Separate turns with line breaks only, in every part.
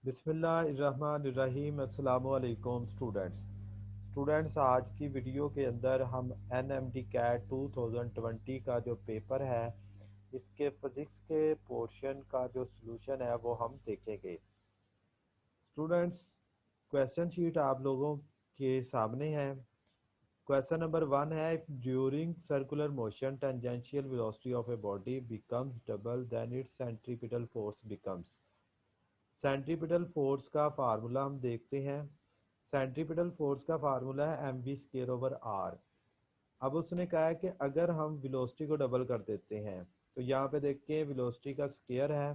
बिस्मिल्लाहिर्रहमानिर्रहीम। अस्सलामु अलैकुम स्टूडेंट्स, आज की वीडियो के अंदर हम NMD कैट 2020 का जो पेपर है इसके फिज़िक्स के पोर्शन का जो सलूशन है वो हम देखेंगे। स्टूडेंट्स, क्वेश्चन शीट आप लोगों के सामने है। क्वेश्चन नंबर 1 है, if during circular motion tangential velocity of a body becomes double then its centripetal force becomes. Centripetal force का फार्मूला हम देखते हैं। सेंट्रीपिटल फोर्स का फार्मूला है mv²/r। अब उसने कहा है कि अगर हम वेलोसिटी को डबल कर देते हैं तो यहाँ पे देखिए वेलोसिटी का स्केयर है,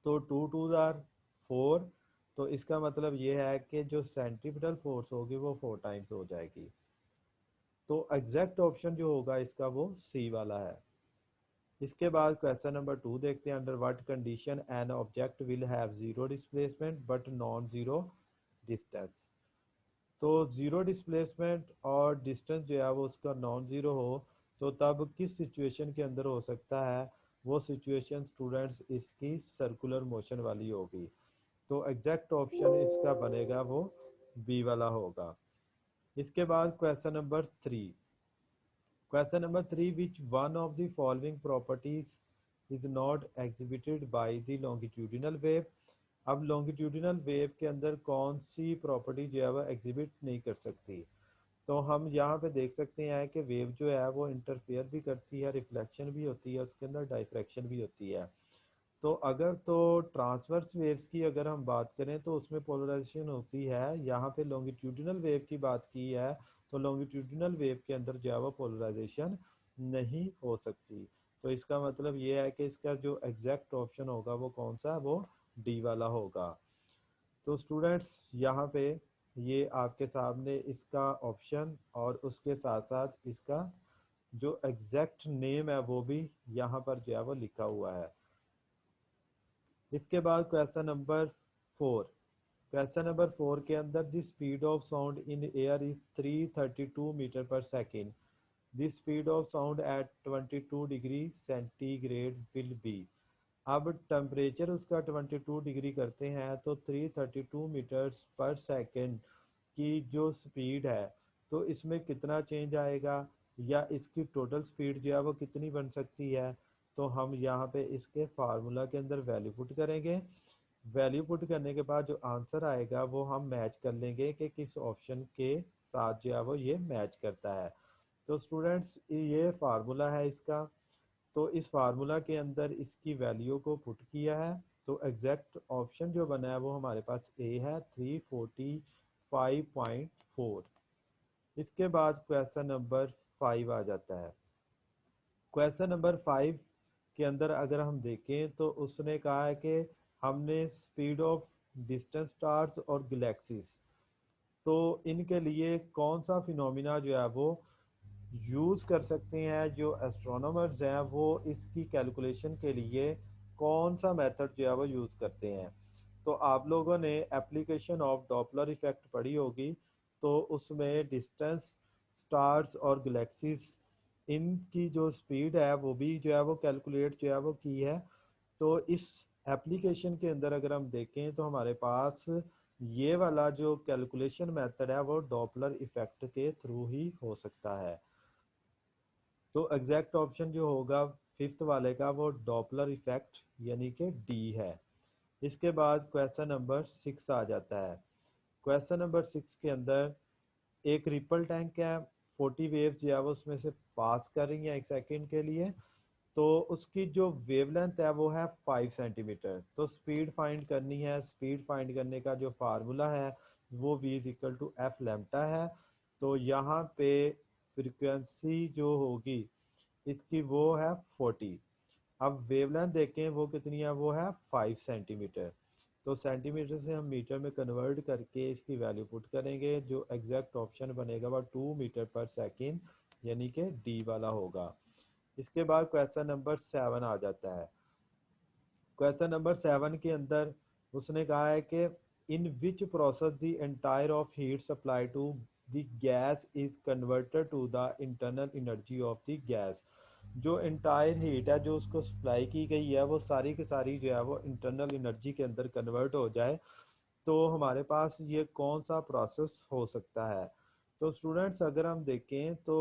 तो 2 2 4, तो इसका मतलब ये है कि जो सेंट्रीपिटल फोर्स होगी वो 4 टाइम्स हो जाएगी। तो एग्जैक्ट ऑप्शन जो होगा इसका वो सी वाला है। इसके बाद क्वेश्चन नंबर 2 देखते हैं, under what condition an object will have zero displacement but non zero distance. तो जीरो डिस्प्लेसमेंट और डिस्टेंस जो है वो उसका नॉन जीरो हो तो तब किस सिचुएशन के अंदर हो सकता है? वो सिचुएशन स्टूडेंट्स इसकी सर्कुलर मोशन वाली होगी। तो एग्जैक्ट ऑप्शन इसका बनेगा वो बी वाला होगा। इसके बाद question number 3, which one of the following properties is not exhibited by the longitudinal wave। अब longitudinal wave के अंदर कौन सी प्रॉपर्टी जो है वो एग्जिबिट नहीं कर सकती? तो हम यहाँ पे देख सकते हैं कि वेव जो है वो इंटरफेयर भी करती है, रिफ्लेक्शन भी होती है, उसके अंदर डाइफ्रैक्शन भी होती है। तो अगर तो ट्रांसवर्स वेव्स की अगर हम बात करें तो उसमें पोलराइजेशन होती है। यहाँ पे लॉन्गिट्यूडिनल वेव की बात की है तो लॉन्गिट्यूडिनल वेव के अंदर जो है वो पोलराइजेशन नहीं हो सकती। तो इसका मतलब ये है कि इसका जो एग्जैक्ट ऑप्शन होगा वो कौन सा है? वो डी वाला होगा। तो स्टूडेंट्स, यहाँ पे ये आपके सामने इसका ऑप्शन और उसके साथ साथ इसका जो एग्जैक्ट नेम है वो भी यहाँ पर जो है वो लिखा हुआ है। इसके बाद फोर क्वेश्चन नंबर 4 के अंदर the speed of sound in air is 332 metre per second. The speed of sound at 22 degree centigrade will be. अब टेम्परेचर उसका 22 डिग्री करते हैं तो 332 मीटर्स पर सेकेंड की जो स्पीड है तो इसमें कितना चेंज आएगा या इसकी टोटल स्पीड जो है वो कितनी बन सकती है? तो हम यहाँ पे इसके फार्मूला के अंदर वैल्यू पुट करेंगे। वैल्यू पुट करने के बाद जो आंसर आएगा वो हम मैच कर लेंगे कि किस ऑप्शन के साथ जो है वो ये मैच करता है। तो स्टूडेंट्स, ये फार्मूला है इसका। तो इस फार्मूला के अंदर इसकी वैल्यू को पुट किया है तो एग्जैक्ट ऑप्शन जो बना है वो हमारे पास ए है, 345.4। इसके बाद क्वेश्चन नंबर 5 आ जाता है। क्वेश्चन नंबर 5 के अंदर अगर हम देखें तो उसने कहा है कि हमने स्पीड ऑफ डिस्टेंस स्टार्स और गैलेक्सीज, तो इनके लिए कौन सा फिनोमिना जो है वो यूज़ कर सकते हैं? जो एस्ट्रोनॉमर्स हैं वो इसकी कैलकुलेशन के लिए कौन सा मेथड जो है वो यूज़ करते हैं? तो आप लोगों ने एप्लीकेशन ऑफ डॉपलर इफेक्ट पढ़ी होगी, तो उसमें डिस्टेंस स्टार्स और गैलेक्सीज इनकी जो स्पीड है वो भी जो है वो कैलकुलेट जो है वो की है। तो इस एप्लीकेशन के अंदर अगर हम देखें तो हमारे पास ये वाला जो कैलकुलेशन मेथड है वो डॉपलर इफेक्ट के थ्रू ही हो सकता है। तो एग्जैक्ट ऑप्शन जो होगा फिफ्थ वाले का वो डॉपलर इफेक्ट यानी कि डी है। इसके बाद क्वेश्चन नंबर 6 आ जाता है। क्वेश्चन नंबर 6 के अंदर एक रिपल टैंक है, 40 वेव्स जो है वो उसमें से पास कर रही हैं 1 सेकेंड के लिए। तो उसकी जो वेवलेंथ है वो है 5 सेंटीमीटर। तो स्पीड फाइंड करनी है। स्पीड फाइंड करने का जो फार्मूला है वो v is equal to f lambda है। तो यहाँ पे फ्रीक्वेंसी जो होगी इसकी वो है 40। अब वेवलेंथ देखें वो कितनी है, वो है 5 सेंटीमीटर। तो सेंटीमीटर से हम मीटर में कन्वर्ट करके इसकी वैल्यू पुट करेंगे। जो एग्जैक्ट ऑप्शन बनेगा वह 2 मीटर पर सेकेंड यानी कि डी वाला होगा। इसके बाद क्वेश्चन नंबर 7 आ जाता है। क्वेश्चन नंबर 7 के अंदर उसने कहा है कि in which process the entire of heat supply to the gas is converted to the internal energy of the gas. जो इंटायर हीट है जो उसको सप्लाई की गई है वो सारी की सारी जो है वो इंटरनल एनर्जी के अंदर कन्वर्ट हो जाए, तो हमारे पास ये कौन सा प्रोसेस हो सकता है। तो स्टूडेंट्स अगर हम देखें तो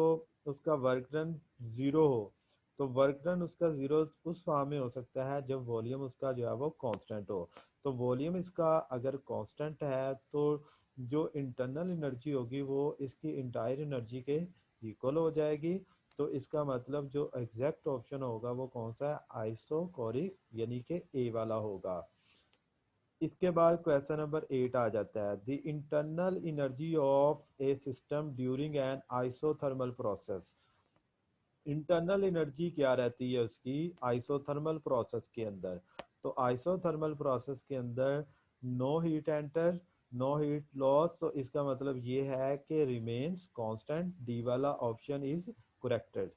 उसका वर्क डन ज़ीरो हो, तो वर्क डन उसका ज़ीरो उस फॉर्म में हो सकता है जब वॉल्यूम उसका जो है वो कांस्टेंट हो। तो वॉल्यूम इसका अगर कांस्टेंट है तो जो इंटरनल एनर्जी होगी वो इसकी इंटायर एनर्जी के इक्वल हो जाएगी। तो इसका मतलब जो एग्जैक्ट ऑप्शन होगा वो कौन सा है, आइसोकोरिक यानी कि ए वाला होगा। इसके बाद क्वेश्चन नंबर 8 आ जाता है, the internal energy of A system during an isothermal process. Internal energy क्या रहती है उसकी आइसोथर्मल प्रोसेस के अंदर। तो आइसोथर्मल प्रोसेस के अंदर no heat enter, no heat loss, तो इसका मतलब ये है कि रिमेन्स कांस्टेंट, डी वाला ऑप्शन इज करेक्टेड।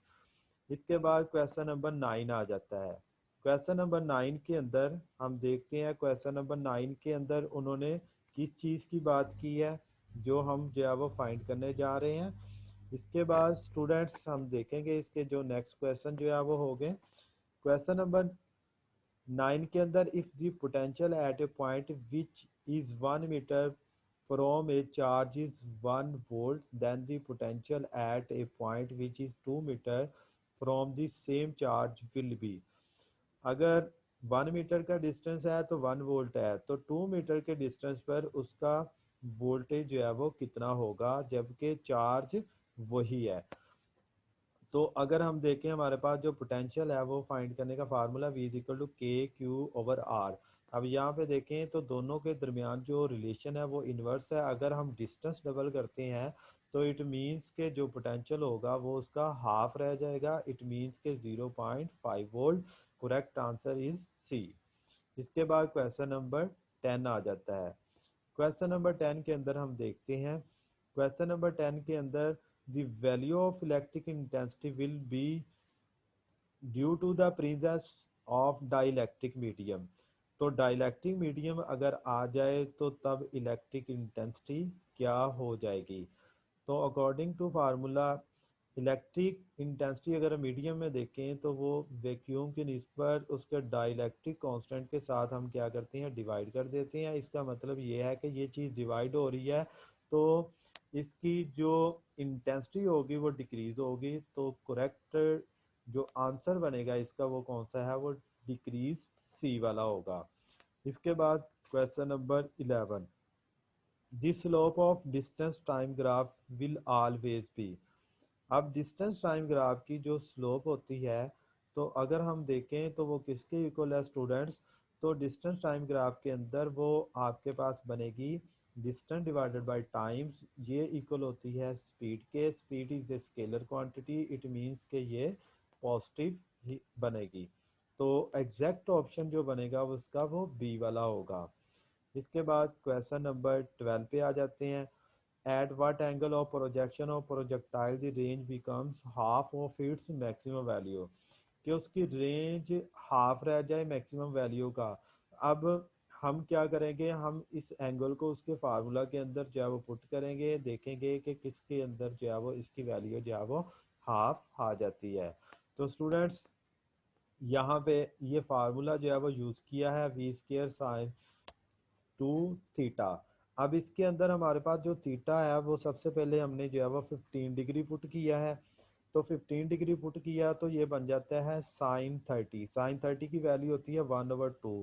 इसके बाद क्वेश्चन नंबर 9 आ जाता है। क्वेश्चन नंबर 9 के अंदर हम देखते हैं, क्वेश्चन नंबर 9 के अंदर उन्होंने किस चीज़ की बात की है जो हम जो है वो फाइंड करने जा रहे हैं। इसके बाद स्टूडेंट्स हम देखेंगे इसके जो नेक्स्ट क्वेश्चन जो है वो हो गए। क्वेश्चन नंबर 9 के अंदर, if the potential at a point which is 1 metre from a charge is 1 volt, then the potential at a point which is 2 meter from the same charge will be। अगर 1 metre का distance है तो 1 volt है, तो 2 metre के distance पर उसका voltage जो है वो कितना होगा जबकि चार्ज वही है। तो अगर हम देखें हमारे पास जो पोटेंशियल है वो फाइंड करने का formula V is equal to K Q over R. अब यहाँ पे देखें तो दोनों के दरमियान जो रिलेशन है वो इन्वर्स है। अगर हम डिस्टेंस डबल करते हैं तो इट मीन्स के जो पोटेंशियल होगा वो उसका हाफ रह जाएगा, it means K 0.5 volt. Correct answer is C. इसके बाद क्वेश्चन नंबर 10 आ जाता है। क्वेश्चन नंबर 10 के अंदर हम देखते हैं, क्वेश्चन नंबर 10 के अंदर the value of electric intensity will be due to the presence of dielectric medium. तो डाइलेक्ट्रिक मीडियम अगर आ जाए तो तब इलेक्ट्रिक इंटेंसिटी क्या हो जाएगी। तो according to formula electric intensity अगर मीडियम में देखें तो वो वैक्यूम की निस्बत उसके डाइलेक्ट्रिक कांस्टेंट के साथ हम क्या करते हैं, डिवाइड कर देते हैं। इसका मतलब ये है कि ये चीज़ डिवाइड हो रही है तो इसकी जो इंटेंसिटी होगी वो डिक्रीज होगी। तो करेक्ट जो आंसर बनेगा इसका वो कौन सा है, वो डिक्रीज सी वाला होगा। इसके बाद question number 11, the slope of distance time graph will always be. अब डिस्टेंस टाइम ग्राफ की जो स्लोप होती है तो अगर हम देखें तो वो किसके इक्वल है स्टूडेंट्स। तो डिस्टेंस टाइम ग्राफ के अंदर वो आपके पास बनेगी डिस्टेंस डिवाइडेड बाय टाइम्स, ये इक्वल होती है स्पीड के। Speed is a scalar quantity, it means के ये पॉजिटिव ही बनेगी। तो एग्जैक्ट ऑप्शन जो बनेगा उसका वो बी वाला होगा। इसके बाद क्वेश्चन नंबर 12 पे आ जाते हैं, at what angle of projection of projectile the range becomes half of its maximum value। कि उसकी रेंज हाफ रह जाए मैक्सिमम वैल्यू का। अब हम क्या करेंगे, हम इस एंगल को उसके फार्मूला के अंदर जो है वो पुट करेंगे, देखेंगे कि किसके अंदर जो है वो इसकी वैल्यू जो है वो हाफ आ जाती है। तो स्टूडेंट्स यहाँ पे ये फार्मूला जो है वो यूज़ किया है V square sine two theta. अब इसके अंदर हमारे पास जो थीटा है वो सबसे पहले हमने जो है वो 15 डिग्री पुट किया है। तो 15 डिग्री पुट किया तो ये बन जाता है साइन 30। साइन 30 की वैल्यू होती है 1/2।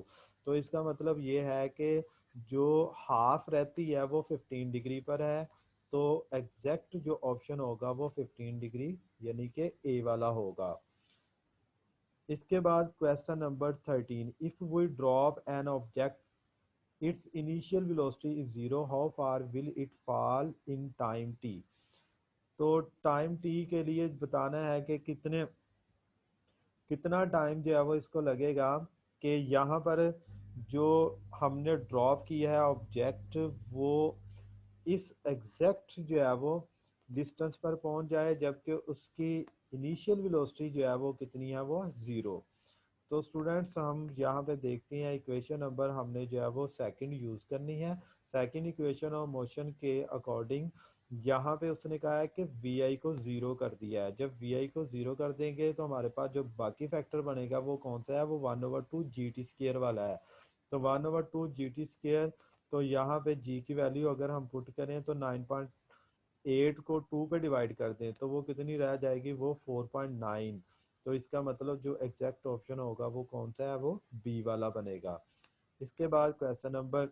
तो इसका मतलब ये है कि जो हाफ रहती है वो 15 डिग्री पर है। तो एग्जैक्ट जो ऑप्शन होगा वो 15 डिग्री यानी कि ए वाला होगा। इसके बाद question number 13, if we drop an object its initial velocity is 0, how far will it fall in time t। तो टाइम टी के लिए बताना है कि कितना टाइम जो है वो इसको लगेगा कि यहाँ पर जो हमने ड्रॉप किया है ऑब्जेक्ट वो इस एग्जैक्ट जो है वो डिस्टेंस पर पहुंच जाए जबकि उसकी इनिशियल वेलोसिटी जो है वो कितनी है, वो 0। तो स्टूडेंट्स हम यहाँ पे देखते हैं इक्वेशन नंबर हमने जो है वो सेकंड यूज़ करनी है। सेकंड इक्वेशन ऑफ मोशन के अकॉर्डिंग यहाँ पे उसने कहा है कि वी आई को ज़ीरो कर दिया है। जब वी आई को ज़ीरो कर देंगे तो हमारे पास जो बाकी फैक्टर बनेगा वो कौन सा है, वो 1/2 जी टी स्केयर वाला है। तो 1/2 जी टी स्केयर, तो यहाँ पे जी की वैल्यू अगर हम पुट करें तो 9.8 को 2 पे डिवाइड कर दें तो वो कितनी रह जाएगी, वो 4.9। तो इसका मतलब जो एग्जैक्ट ऑप्शन होगा वो कौन सा है, वो बी वाला बनेगा। इसके बाद क्वेश्चन नंबर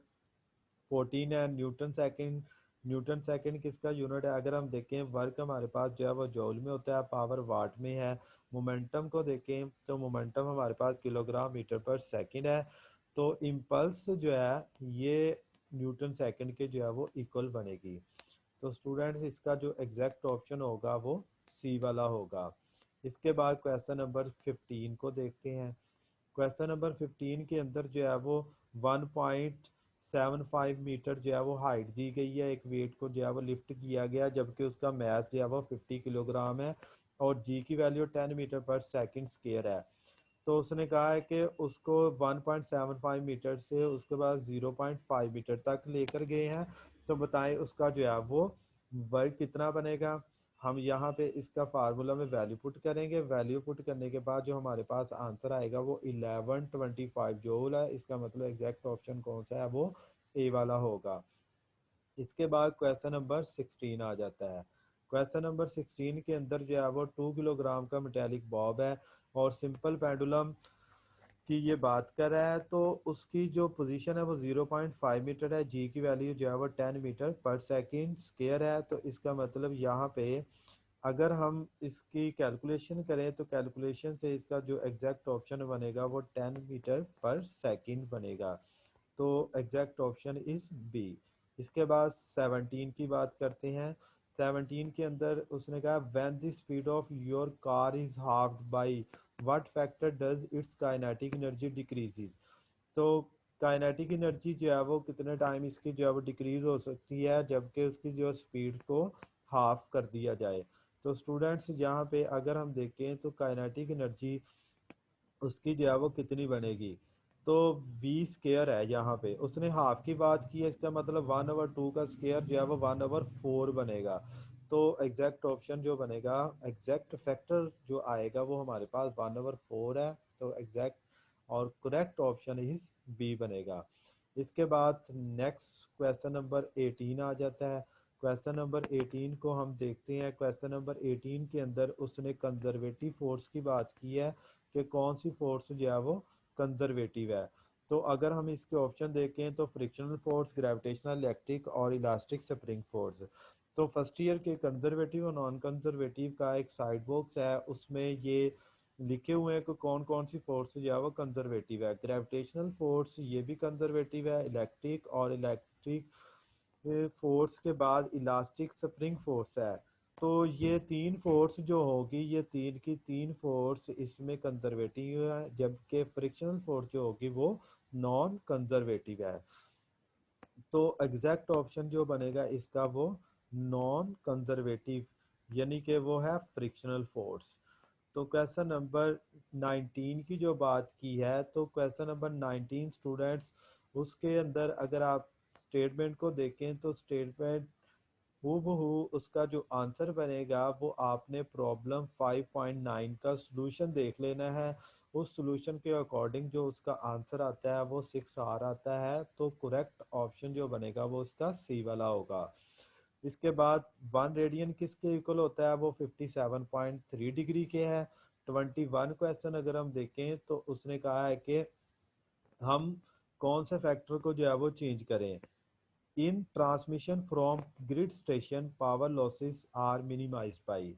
14 है, न्यूटन सेकंड। न्यूटन सेकंड किसका यूनिट है, अगर हम देखें वर्क हमारे पास जो है वो जॉल में होता है, पावर वाट में है। मोमेंटम को देखें तो मोमेंटम हमारे पास किलोग्राम मीटर पर सेकंड है। तो इम्पल्स जो है ये न्यूटन सेकंड के जो है वो इक्वल बनेगी। तो स्टूडेंट्स इसका जो एग्जैक्ट ऑप्शन होगा वो सी वाला होगा। इसके बाद क्वेश्चन नंबर 15 को देखते हैं। क्वेश्चन नंबर 15 के अंदर जो है वो 1.75 मीटर जो है वो हाइट दी गई है, एक वेट को जो है वो लिफ्ट किया गया, जबकि उसका मास जो है वो 50 किलोग्राम है और जी की वैल्यू 10 मीटर पर सेकंड स्क्वायर है। तो उसने कहा है कि उसको 1.75 मीटर से उसके बाद 0.5 मीटर तक लेकर गए हैं। तो बताएं उसका जो है वो वर्क कितना बनेगा। हम यहाँ पे इसका फार्मूला में वैल्यू पुट करेंगे, वैल्यू पुट करने के बाद जो हमारे पास आंसर आएगा वो 1125 जूल है। इसका मतलब एग्जैक्ट ऑप्शन कौन सा है, वो ए वाला होगा। इसके बाद क्वेश्चन नंबर 16 आ जाता है। क्वेश्चन नंबर 16 के अंदर जो है वो 2 किलोग्राम का मेटेलिक बॉब है और सिंपल पेंडुलम की ये बात कर रहा है। तो उसकी जो पोजीशन है वो 0.5 मीटर है, जी की वैल्यू जो है वो 10 मीटर पर सेकंड स्क्वायर है। तो इसका मतलब यहाँ पे अगर हम इसकी कैलकुलेशन करें तो कैलकुलेशन से इसका जो एग्जैक्ट ऑप्शन बनेगा वो 10 मीटर पर सेकंड बनेगा। तो एग्जैक्ट ऑप्शन इज बी। इसके बाद 17 की बात करते हैं। 17 के अंदर उसने कहा when the speed of your car is halved by what factor does it's kinetic energy decreases. तो काइनेटिक एनर्जी जो है वो कितने टाइम इसकी जो है वो डिक्रीज हो सकती है जबकि उसकी जो स्पीड को हाफ कर दिया जाए। तो स्टूडेंट्स यहाँ पे अगर हम देखें तो काइनेटिक एनर्जी उसकी जो है वो कितनी बनेगी, तो वी स्केयर है। यहाँ पे उसने हाफ की बात की है, इसका मतलब 1/2 का स्केयर जो है वो 1/4 बनेगा। तो एग्जैक्ट ऑप्शन जो बनेगा, एग्जैक्ट फैक्टर जो आएगा वो हमारे पास 1/4 है। तो एग्जैक्ट और करेक्ट ऑप्शन इज बी बनेगा। इसके बाद नेक्स्ट क्वेश्चन नंबर 18 आ जाता है। क्वेश्चन नंबर 18 को हम देखते हैं। क्वेश्चन नंबर 18 के अंदर उसने कंजर्वेटिव फोर्स की बात की है कि कौन सी फोर्स जो है वो कंजर्वेटिव है। तो अगर हम इसके ऑप्शन देखें तो फ्रिक्शनल फोर्स, ग्रेविटेशनल, इलेक्ट्रिक और इलास्टिक स्प्रिंग फोर्स। तो फर्स्ट ईयर के कंजर्वेटिव और नॉन कंजर्वेटिव का एक साइड बॉक्स है, उसमें ये लिखे हुए हैं कि कौन कौन सी फोर्स जो है वो कंजर्वेटिव है। ग्रेविटेशनल फोर्स ये भी कंजर्वेटिव है, इलेक्ट्रिक और इलेक्ट्रिक फोर्स के बाद इलास्टिक स्प्रिंग फोर्स है। तो ये तीन फोर्स जो होगी, ये तीन की तीन फोर्स इसमें कंजर्वेटिव है, जबकि फ्रिक्शनल फोर्स जो होगी वो नॉन कंजर्वेटिव है। तो एग्जैक्ट ऑप्शन जो बनेगा इसका वो नॉन कंजर्वेटिव, यानी कि वो है फ्रिक्शनल फोर्स। तो क्वेश्चन नंबर 19 की जो बात की है, तो क्वेश्चन नंबर 19 स्टूडेंट्स उसके अंदर अगर आप स्टेटमेंट को देखें तो स्टेटमेंट हूबहू उसका जो आंसर बनेगा वो आपने प्रॉब्लम 5.9 का सॉल्यूशन देख लेना है। उस सॉल्यूशन के अकॉर्डिंग जो उसका आंसर आता है वो 6 आता है। तो करेक्ट ऑप्शन जो बनेगा वो उसका सी वाला होगा। इसके बाद 1 रेडियन किसके इक्वल होता है, वो 57.3 डिग्री के है। 21 क्वेश्चन अगर हम देखें तो उसने कहा है कि हम कौन से फैक्टर को जो है वो चेंज करें। In transmission from grid station power losses are minimize by,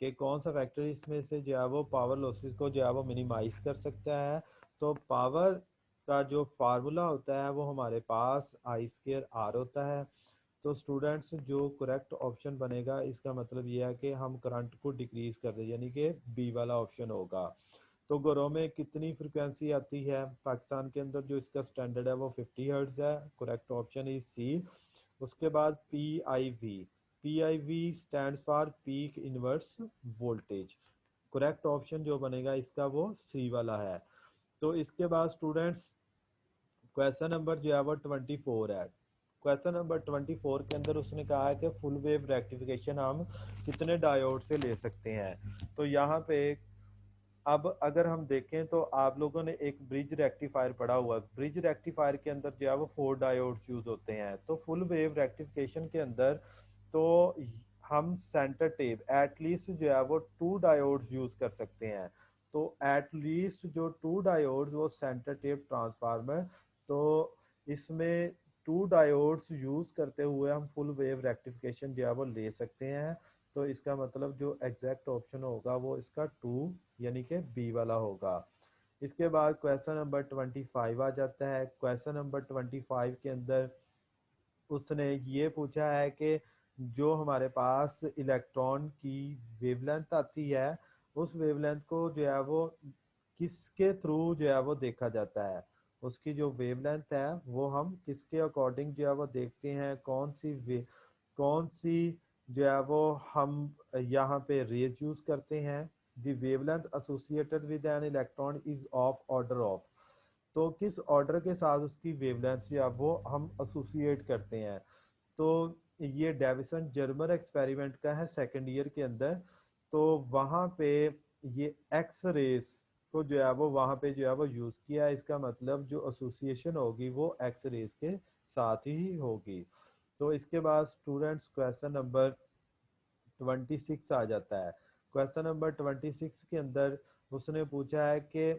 कि कौन सा फैक्टर इसमें से जो है वो पावर लॉसेस को जो है वो मिनिमाइज कर सकता है। तो पावर का जो फार्मूला होता है वो हमारे पास आई स्केयर आर होता है। तो स्टूडेंट्स जो करेक्ट ऑप्शन बनेगा इसका मतलब ये है कि हम करंट को डिक्रीज कर दें, यानी कि बी वाला ऑप्शन होगा। तो घरों में कितनी फ्रिक्वेंसी आती है पाकिस्तान के अंदर, जो इसका स्टैंडर्ड है वो 50 हर्ट्ज है। Correct option is C. उसके बाद P I V, P I V stand for peak inverse voltage. Correct option जो बनेगा इसका वो सी वाला है। तो इसके बाद स्टूडेंट्स क्वेश्चन नंबर जो है वो 24 है। क्वेश्चन नंबर 24 के अंदर उसने कहा है कि फुल वेव रेक्टिफिकेशन हम कितने डायोड से ले सकते हैं। तो यहाँ पे अब अगर हम देखें तो आप लोगों ने एक ब्रिज रेक्टिफायर पढ़ा हुआ, ब्रिज रेक्टिफायर के अंदर जो है वो 4 डायोड्स यूज होते हैं। तो फुल वेव रेक्टिफिकेशन के अंदर तो हम सेंटर टेप एटलीस्ट जो है वो 2 डायोड्स यूज कर सकते हैं। तो एटलीस्ट जो 2 डायोड्स वो सेंटर टेप ट्रांसफार्मर, तो इसमें 2 डायोड्स यूज करते हुए हम फुल वेव रेक्टिफिकेशन जो है वो ले सकते हैं। तो इसका मतलब जो एग्जैक्ट ऑप्शन होगा वो इसका 2 यानी कि बी वाला होगा। इसके बाद क्वेश्चन नंबर 25 आ जाता है। क्वेश्चन नंबर 25 के अंदर उसने ये पूछा है कि जो हमारे पास इलेक्ट्रॉन की वेवलेंथ आती है, उस वेवलेंथ को जो है वो किसके थ्रू जो है वो देखा जाता है। उसकी जो वेवलेंथ है वो हम किसके अकॉर्डिंग जो है वो देखते हैं, कौन सी जो है वो हम यहाँ पे रेज यूज करते हैं। The wavelength associated with an electron is of order of, तो किस ऑर्डर के साथ उसकी वेवलेंथ या वो हम एसोसिएट करते हैं। तो ये डेविसन जर्मर एक्सपेरिमेंट का है सेकेंड ईयर के अंदर। तो वहाँ पे ये एक्स रेस को जो है वो वहाँ पे जो है वो यूज़ किया है। इसका मतलब जो एसोसिएशन होगी वो एक्स रेस के साथ ही होगी। तो इसके बाद स्टूडेंट्स क्वेश्चन नंबर 26 आ जाता है। क्वेश्चन नंबर 26 के अंदर उसने पूछा है कि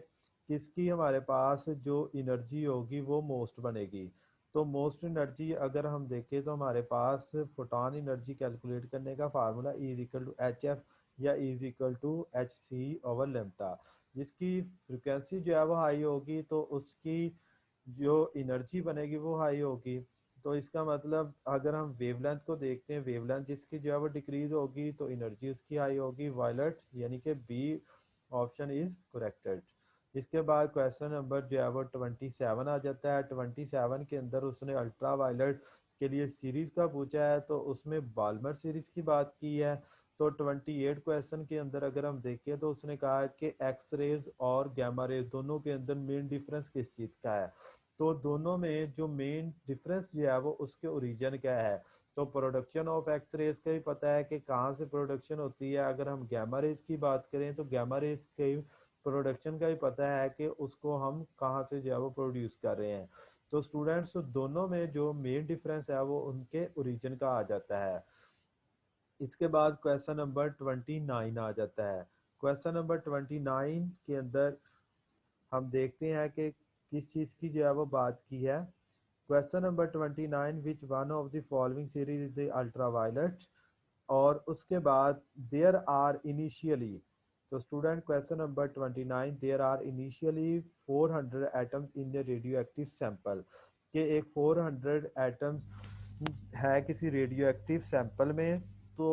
किसकी हमारे पास जो एनर्जी होगी वो मोस्ट बनेगी। तो मोस्ट एनर्जी अगर हम देखें तो हमारे पास फोटॉन एनर्जी कैलकुलेट करने का formula is equal to H F या is equal to H C over lambda. जिसकी फ्रिक्वेंसी जो है वो हाई होगी तो उसकी जो एनर्जी बनेगी वो हाई होगी। तो इसका मतलब अगर हम वेवलेंथ को देखते हैं, वेवलेंथ जिसकी जो है वो डिक्रीज होगी तो एनर्जी उसकी हाई होगी, वायलेट यानी कि बी ऑप्शन इज करेक्टेड। इसके बाद क्वेश्चन नंबर जो है वो 27 आ जाता है। 27 के अंदर उसने अल्ट्रा वायलेट के लिए सीरीज का पूछा है, तो उसमें बाल्मर सीरीज की बात की है। तो 28 क्वेश्चन के अंदर अगर हम देखें तो उसने कहा है कि एक्स रेज और गैमा रेज दोनों के अंदर मेन डिफरेंस किस चीज़ का है। तो दोनों में जो मेन डिफरेंस जो है वो उसके ओरिजिन क्या है। तो प्रोडक्शन ऑफ एक्स रेज का भी पता है कि कहाँ से प्रोडक्शन होती है। अगर हम गैमा रेज की बात करें तो गैमा रेज के प्रोडक्शन का भी पता है कि उसको हम कहाँ से जो है वो प्रोड्यूस कर रहे हैं। तो स्टूडेंट्स दोनों में जो मेन डिफरेंस है वो उनके ओरिजिन का आ जाता है। इसके बाद क्वेश्चन नंबर 29 आ जाता है। क्वेश्चन नंबर 29 के अंदर हम देखते हैं कि किस चीज़ की जो है वो बात की है। Question number 29, which one of the following series is the ultraviolet, और उसके बाद देयर आर इनिशियली, तो student question number 29, there are initially 400 atoms in the radioactive sample, के एक 400 एटम्स है किसी रेडियो एक्टिव सैंपल में। तो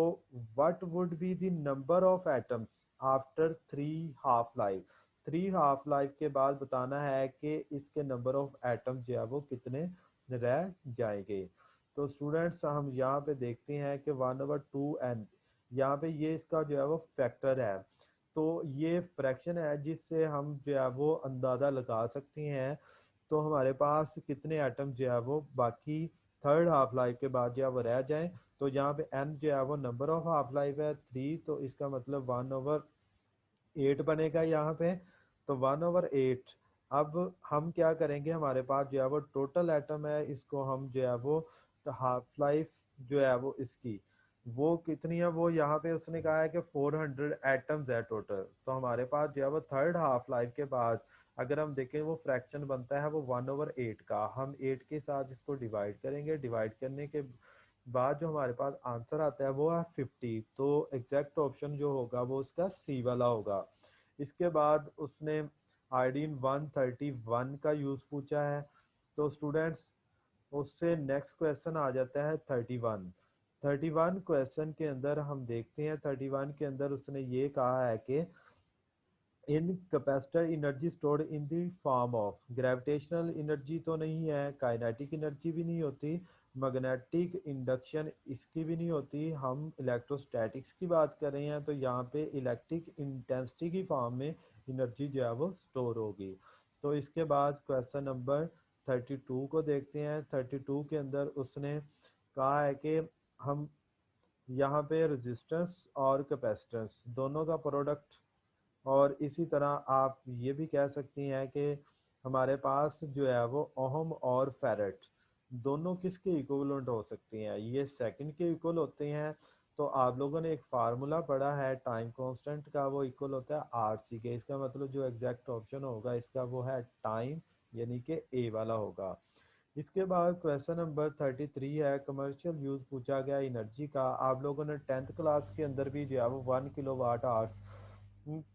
what would be the number of atoms after 3 half life, 3 half life के बाद बताना है कि इसके नंबर ऑफ एटम्स जो है वो कितने रह जाएंगे। तो स्टूडेंट्स हम यहाँ पे देखते हैं कि 1/2n, यहाँ पे ये इसका जो है वो फैक्टर है। तो ये फ्रैक्शन है जिससे हम जो है वो अंदाज़ा लगा सकते हैं। तो हमारे पास कितने एटम जो है वो बाकी थर्ड हाफ लाइफ के बाद जो है वो रह जाएं। तो यहाँ पे n जो है वो नंबर ऑफ हाफ लाइफ है 3, तो इसका मतलब 1/8 बनेगा यहाँ पे। तो 1/8। अब हम क्या करेंगे, हमारे पास जो है वो टोटल एटम है, इसको हम जो है वो हाफ लाइफ जो है वो इसकी वो कितनी है, वो यहाँ पे उसने कहा है कि 400 एटम्स है टोटल। तो हमारे पास जो है वो थर्ड हाफ लाइफ के बाद अगर हम देखें वो फ्रैक्शन बनता है वो 1/8 का। हम 8 के साथ इसको डिवाइड करेंगे, डिवाइड करने के बाद जो हमारे पास आंसर आता है वो है 50। तो एग्जैक्ट ऑप्शन जो होगा वो उसका सी वाला होगा। इसके बाद उसने आयोडीन 131 का यूज़ पूछा है। तो स्टूडेंट्स उससे नेक्स्ट क्वेश्चन आ जाता है 31। 31 क्वेश्चन के अंदर हम देखते हैं, 31 के अंदर उसने ये कहा है कि इन capacitor energy stored in the form of, gravitational energy तो नहीं है, काइनेटिक एनर्जी भी नहीं होती, मैग्नेटिक इंडक्शन इसकी भी नहीं होती, हम इलेक्ट्रोस्टैटिक्स की बात कर रहे हैं। तो यहाँ पे इलेक्ट्रिक इंटेंसिटी की फॉर्म में एनर्जी जो है वो स्टोर होगी। तो इसके बाद क्वेश्चन नंबर 32 को देखते हैं। 32 के अंदर उसने कहा है कि हम यहाँ पे रेजिस्टेंस और कैपेसिटेंस दोनों का प्रोडक्ट, और इसी तरह आप ये भी कह सकती हैं कि हमारे पास जो है वो ओहम और फैरेट दोनों किसके इक्विवेलेंट हो सकती हैं, ये सेकंड के इक्वल होते हैं। तो आप लोगों ने एक फार्मूला पढ़ा है टाइम कांस्टेंट का, वो इक्वल होता है आरसी के। इसका मतलब जो एग्जैक्ट ऑप्शन होगा इसका वो है टाइम, यानी कि ए वाला होगा। इसके बाद क्वेश्चन नंबर 33 है, कमर्शियल यूज पूछा गया एनर्जी का। आप लोगों ने 10th क्लास के अंदर भी जो है वो 1 किलोवाट आवर्स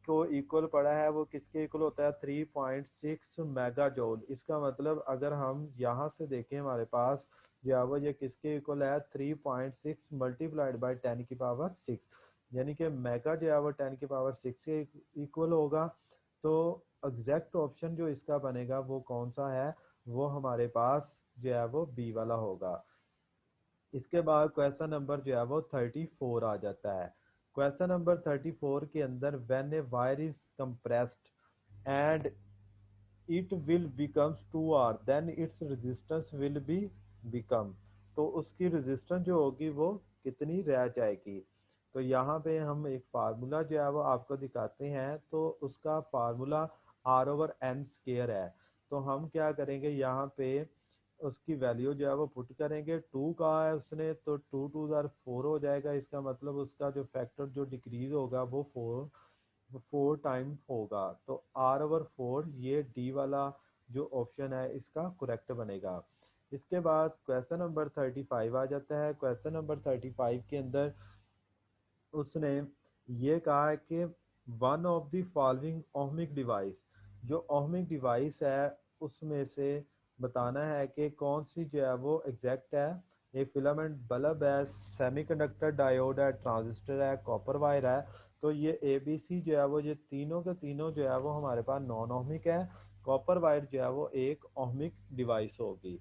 को इक्वल पढ़ा है, वो किसके इक्वल होता है 3.6 मेगा जूल। इसका मतलब अगर हम यहाँ से देखें हमारे पास जो है वो ये किसके इक्वल है 3.6 मल्टीप्लाइड बाई 10 की पावर 6, यानी कि मेगा जो है वो 10 की पावर 6 के इक्वल होगा। तो एग्जैक्ट ऑप्शन जो इसका बनेगा वो कौन सा है, वो हमारे पास जो है वो बी वाला होगा। इसके बाद क्वेश्चन नंबर जो है वो 34 आ जाता है। क्वेश्चन नंबर 34 के अंदर when a wire is compressed and it will becomes 2R then its resistance will be become, तो उसकी रेजिस्टेंस जो होगी वो कितनी रह जाएगी। तो यहाँ पे हम एक फार्मूला जो है वो आपको दिखाते हैं। तो उसका फार्मूला R/N² है। तो हम क्या करेंगे, यहाँ पे उसकी वैल्यू जो है वो पुट करेंगे। 2 कहा है उसने, तो 2 2 4 हो जाएगा। इसका मतलब उसका जो फैक्टर जो डिक्रीज होगा वो 4 टाइम होगा। तो R/4 ये डी वाला जो ऑप्शन है इसका करेक्ट बनेगा। इसके बाद क्वेश्चन नंबर 35 आ जाता है। क्वेश्चन नंबर 35 के अंदर उसने ये कहा है कि one of the following ohmic device, जो ओहमिक डिवाइस है उसमें से बताना है कि कौन सी जो है वो एग्जैक्ट है। एक फिलामेंट बल्ब है, सेमीकंडक्टर डायोड है, ट्रांजिस्टर है, कॉपर वायर है। तो ये ए बी सी जो है वो ये तीनों के तीनों जो है वो हमारे पास नॉन ओहमिक है। कॉपर वायर जो है वो एक ओहमिक डिवाइस होगी।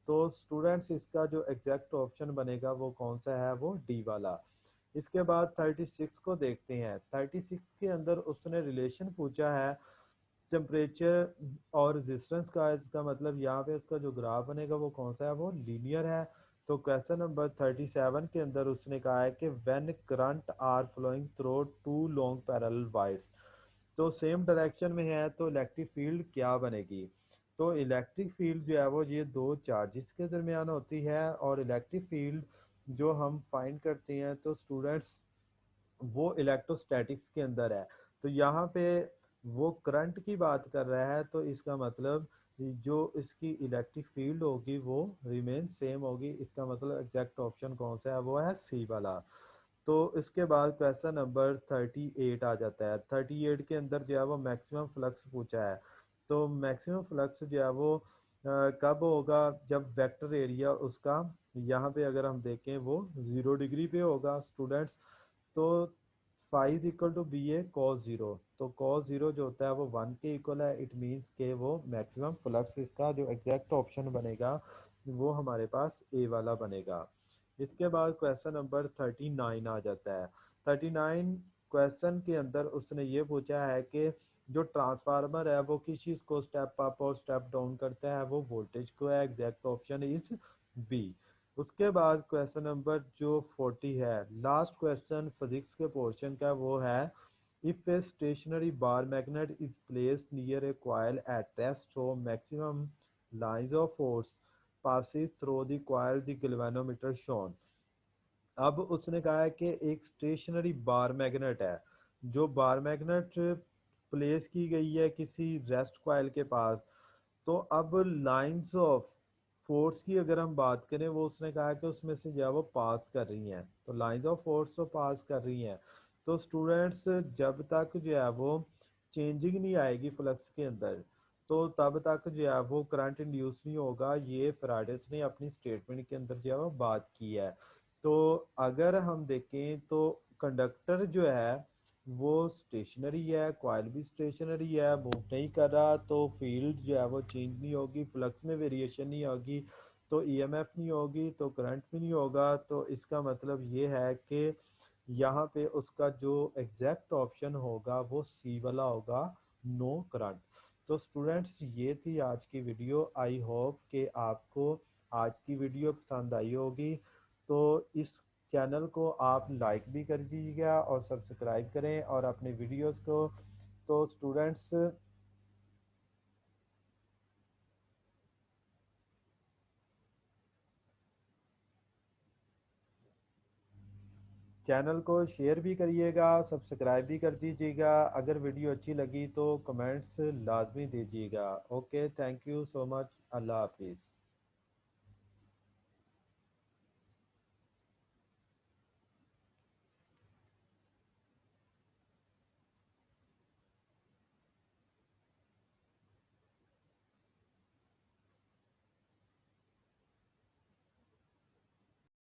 तो स्टूडेंट्स इसका जो एग्जैक्ट ऑप्शन बनेगा वो कौन सा है, वो डी वाला। इसके बाद 36 को देखते हैं। 36 के अंदर उसने रिलेशन पूछा है टेम्परेचर और रेजिस्टेंस का। इसका मतलब यहाँ पे उसका जो ग्राफ बनेगा वो कौन सा है, वो लीनियर है। तो क्वेश्चन नंबर 37 के अंदर उसने कहा है कि when current are flowing through two long parallel wires, तो सेम डायरेक्शन में है तो इलेक्ट्रिक फील्ड क्या बनेगी। तो इलेक्ट्रिक फील्ड जो है वो ये दो चार्जेस के दरमियान होती है। और इलेक्ट्रिक फील्ड जो हम फाइंड करते हैं तो स्टूडेंट्स वो इलेक्ट्रोस्टैटिक्स के अंदर है। तो यहाँ पे वो करंट की बात कर रहा है, तो इसका मतलब जो इसकी इलेक्ट्रिक फील्ड होगी वो रिमेन सेम होगी। इसका मतलब एग्जैक्ट ऑप्शन कौन सा है, वो है सी वाला। तो इसके बाद क्वेश्चन नंबर 38 आ जाता है। 38 के अंदर जो है वो मैक्सिमम फ्लक्स पूछा है। तो मैक्सिमम फ्लक्स जो है वो कब होगा, जब वेक्टर एरिया उसका यहाँ पे अगर हम देखें वो 0 डिग्री पे होगा स्टूडेंट्स। तो five is equal to B A cos zero. तो कॉस जीरो जो होता है वो 1 के इक्वल है। इट मीन्स के वो मैक्सिमम फ्लक्स, इसका जो एग्जैक्ट ऑप्शन बनेगा वो हमारे पास ए वाला बनेगा। इसके बाद क्वेश्चन नंबर 39 आ जाता है। 39 क्वेश्चन के अंदर उसने ये पूछा है कि जो ट्रांसफार्मर है वो किस चीज़ को स्टेप अप और स्टेप डाउन करता है, वो वोल्टेज को है। Exact option is B. उसके बाद क्वेश्चन नंबर जो 40 है, लास्ट क्वेश्चन फिजिक्स के पोर्शन का, वो है if a stationary bar magnet is placed near a coil at rest so maximum lines of force passes through the coil the galvanometer shown। अब उसने कहा है कि एक स्टेशनरी बार मैग्नेट है, जो बार मैग्नेट प्लेस की गई है किसी रेस्ट कॉइल के पास। तो अब लाइंस ऑफ फोर्स की अगर हम बात करें, वो उसने कहा कि उसमें से जो है वो पास कर रही हैं। तो लाइंस ऑफ फोर्स तो पास कर रही हैं। तो स्टूडेंट्स जब तक जो है वो चेंजिंग नहीं आएगी फ्लक्स के अंदर, तो तब तक जो है वो करंट इंड्यूस नहीं होगा। ये फैराडेस ने अपनी स्टेटमेंट के अंदर जो है वो बात की है। तो अगर हम देखें तो कंडक्टर जो है वो स्टेशनरी है, कॉइल भी स्टेशनरी है, मूव नहीं कर रहा, तो फील्ड जो है वो चेंज नहीं होगी, फ्लक्स में वेरिएशन नहीं होगी, तो ईएमएफ नहीं होगी, तो करंट भी नहीं होगा। तो इसका मतलब ये है कि यहाँ पे उसका जो एग्जैक्ट ऑप्शन होगा वो सी वाला होगा, नो करंट। तो स्टूडेंट्स ये थी आज की वीडियो। आई होप कि आपको आज की वीडियो पसंद आई होगी। तो इस चैनल को आप लाइक भी कर दीजिएगा और सब्सक्राइब करें और अपने वीडियोस को। तो स्टूडेंट्स चैनल को शेयर भी करिएगा, सब्सक्राइब भी कर दीजिएगा। अगर वीडियो अच्छी लगी तो कमेंट्स लाजमी दीजिएगा। Okay, thank you so much. अल्लाह हाफिज़।